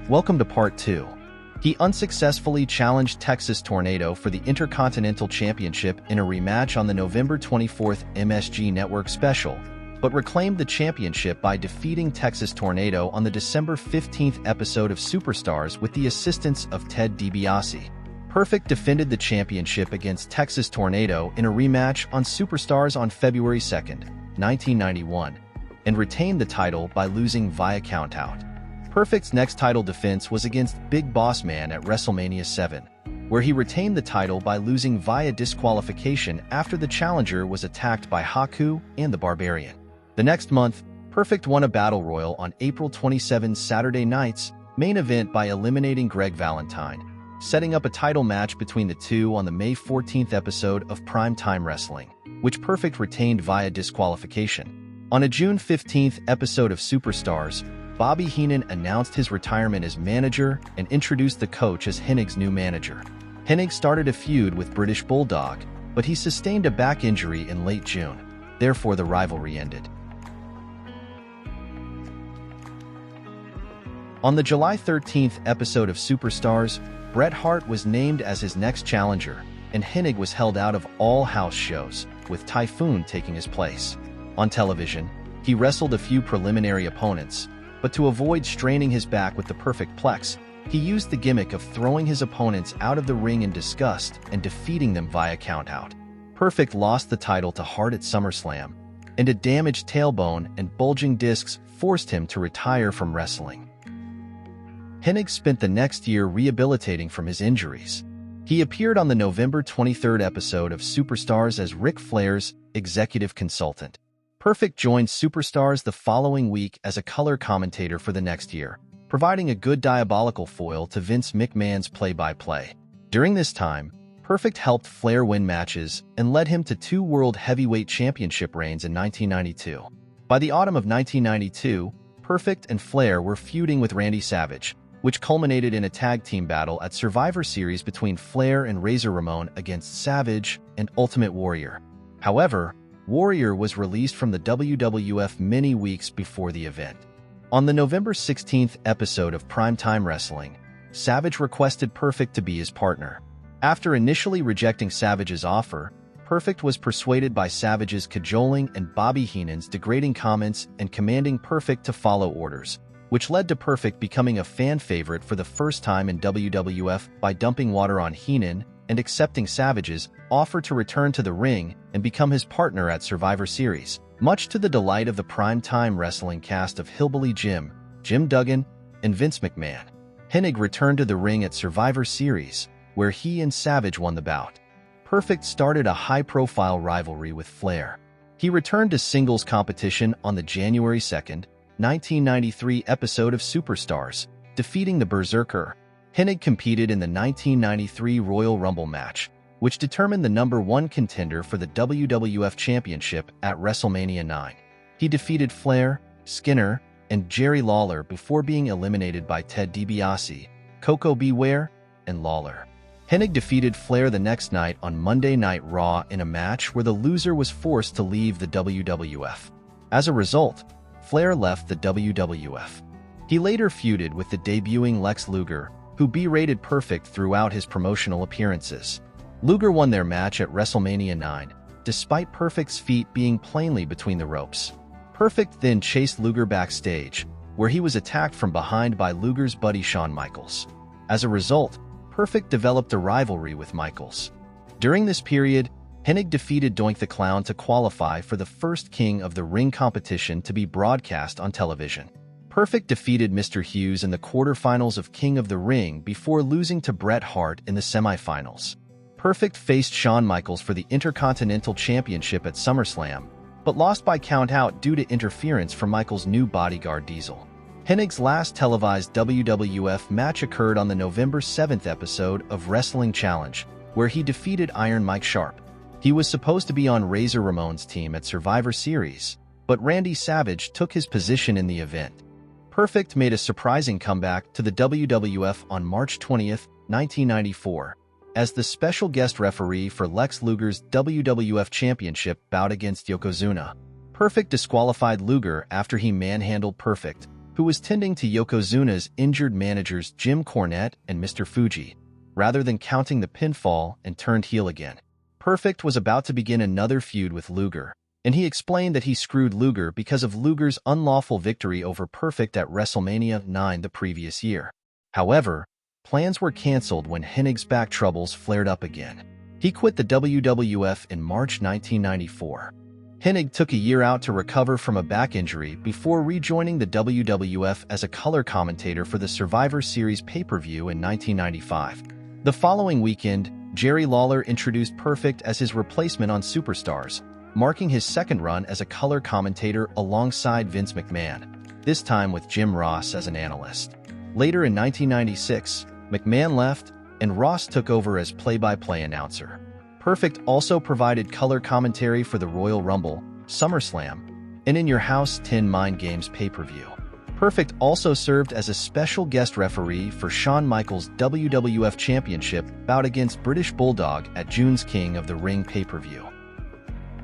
Welcome to Part 2. He unsuccessfully challenged Texas Tornado for the Intercontinental Championship in a rematch on the November 24th MSG Network special, but reclaimed the championship by defeating Texas Tornado on the December 15th episode of Superstars with the assistance of Ted DiBiase. Perfect defended the championship against Texas Tornado in a rematch on Superstars on February 2nd, 1991, and retained the title by losing via countout. Perfect's next title defense was against Big Boss Man at WrestleMania 7, where he retained the title by losing via disqualification after the challenger was attacked by Haku and the Barbarian. The next month, Perfect won a Battle Royal on April 27 Saturday Night's main event by eliminating Greg Valentine, setting up a title match between the two on the May 14th episode of Prime Time Wrestling, which Perfect retained via disqualification. On a June 15th episode of Superstars, Bobby Heenan announced his retirement as manager and introduced the coach as Hennig's new manager. Hennig started a feud with British Bulldog, but he sustained a back injury in late June. Therefore, the rivalry ended. On the July 13th episode of Superstars, Bret Hart was named as his next challenger, and Hennig was held out of all house shows, with Typhoon taking his place. On television, he wrestled a few preliminary opponents, but to avoid straining his back with the Perfect Plex, he used the gimmick of throwing his opponents out of the ring in disgust and defeating them via countout. Perfect lost the title to Hart at SummerSlam, and a damaged tailbone and bulging discs forced him to retire from wrestling. Hennig spent the next year rehabilitating from his injuries. He appeared on the November 23rd episode of Superstars as Ric Flair's executive consultant. Perfect joined Superstars the following week as a color commentator for the next year, providing a good diabolical foil to Vince McMahon's play-by-play. During this time, Perfect helped Flair win matches and led him to 2 World Heavyweight Championship reigns in 1992. By the autumn of 1992, Perfect and Flair were feuding with Randy Savage, which culminated in a tag team battle at Survivor Series between Flair and Razor Ramon against Savage and Ultimate Warrior. However, Warrior was released from the WWF many weeks before the event. On the November 16th episode of Primetime Wrestling, Savage requested Perfect to be his partner. After initially rejecting Savage's offer, Perfect was persuaded by Savage's cajoling and Bobby Heenan's degrading comments and commanding Perfect to follow orders, which led to Perfect becoming a fan favorite for the first time in WWF by dumping water on Heenan and accepting Savage's offer to return to the ring and become his partner at Survivor Series, much to the delight of the Primetime Wrestling cast of Hillbilly Jim, Jim Duggan, and Vince McMahon. Hennig returned to the ring at Survivor Series, where he and Savage won the bout. Perfect started a high-profile rivalry with Flair. He returned to singles competition on the January 2nd, 1993 episode of Superstars, defeating the Berserker. Hennig competed in the 1993 Royal Rumble match, which determined the number 1 contender for the WWF Championship at WrestleMania 9. He defeated Flair, Skinner, and Jerry Lawler before being eliminated by Ted DiBiase, Koko B. Ware, and Lawler. Hennig defeated Flair the next night on Monday Night Raw in a match where the loser was forced to leave the WWF. As a result, Flair left the WWF. He later feuded with the debuting Lex Luger, who berated Perfect throughout his promotional appearances. Luger won their match at WrestleMania 9, despite Perfect's feet being plainly between the ropes. Perfect then chased Luger backstage, where he was attacked from behind by Luger's buddy Shawn Michaels. As a result, Perfect developed a rivalry with Michaels. During this period, Hennig defeated Doink the Clown to qualify for the first King of the Ring competition to be broadcast on television. Perfect defeated Mr. Hughes in the quarterfinals of King of the Ring before losing to Bret Hart in the semifinals. Perfect faced Shawn Michaels for the Intercontinental Championship at SummerSlam, but lost by countout due to interference from Michaels' new bodyguard Diesel. Hennig's last televised WWF match occurred on the November 7th episode of Wrestling Challenge, where he defeated Iron Mike Sharp. He was supposed to be on Razor Ramon's team at Survivor Series, but Randy Savage took his position in the event. Perfect made a surprising comeback to the WWF on March 20th, 1994, as the special guest referee for Lex Luger's WWF Championship bout against Yokozuna. Perfect disqualified Luger after he manhandled Perfect, who was tending to Yokozuna's injured managers Jim Cornette and Mr. Fuji, rather than counting the pinfall and turned heel again. Perfect was about to begin another feud with Luger, and he explained that he screwed Luger because of Luger's unlawful victory over Perfect at WrestleMania 9 the previous year. However, plans were cancelled when Hennig's back troubles flared up again. He quit the WWF in March 1994. Hennig took a year out to recover from a back injury before rejoining the WWF as a color commentator for the Survivor Series pay-per-view in 1995. The following weekend, Jerry Lawler introduced Perfect as his replacement on Superstars, marking his second run as a color commentator alongside Vince McMahon, this time with Jim Ross as an analyst. Later in 1996, McMahon left, and Ross took over as play-by-play announcer. Perfect also provided color commentary for the Royal Rumble, SummerSlam, and In Your House 10 Mind Games pay-per-view. Perfect also served as a special guest referee for Shawn Michaels' WWF Championship bout against British Bulldog at June's King of the Ring pay-per-view.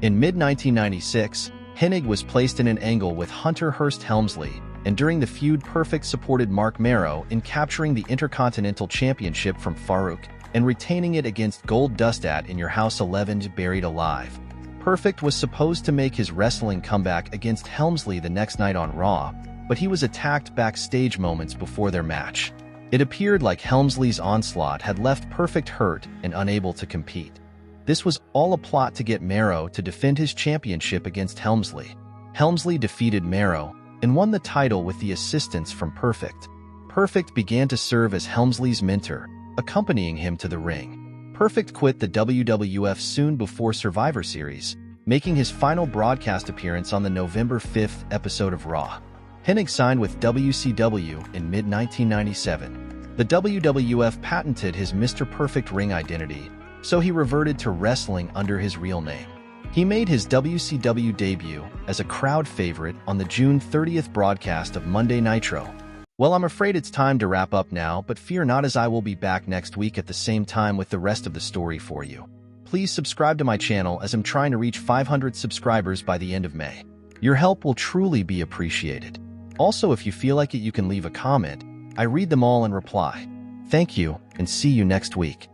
In mid-1996, Hennig was placed in an angle with Hunter Hearst Helmsley, and during the feud Perfect supported Mark Marrow in capturing the Intercontinental Championship from Farouk and retaining it against Gold Dust at In Your House 11 Buried Alive. Perfect was supposed to make his wrestling comeback against Helmsley the next night on Raw, but he was attacked backstage moments before their match. It appeared like Helmsley's onslaught had left Perfect hurt and unable to compete. This was all a plot to get Marrow to defend his championship against Helmsley. Helmsley defeated Marrow and won the title with the assistance from Perfect. Perfect began to serve as Helmsley's mentor, accompanying him to the ring. Perfect quit the WWF soon before Survivor Series, making his final broadcast appearance on the November 5th episode of Raw. Hennig signed with WCW in mid-1997. The WWF patented his Mr. Perfect ring identity, so he reverted to wrestling under his real name. He made his WCW debut as a crowd favorite on the June 30th broadcast of Monday Nitro. Well, I'm afraid it's time to wrap up now, but fear not, as I will be back next week at the same time with the rest of the story for you. Please subscribe to my channel as I'm trying to reach 500 subscribers by the end of May. Your help will truly be appreciated. Also, if you feel like it, you can leave a comment. I read them all and reply. Thank you, and see you next week.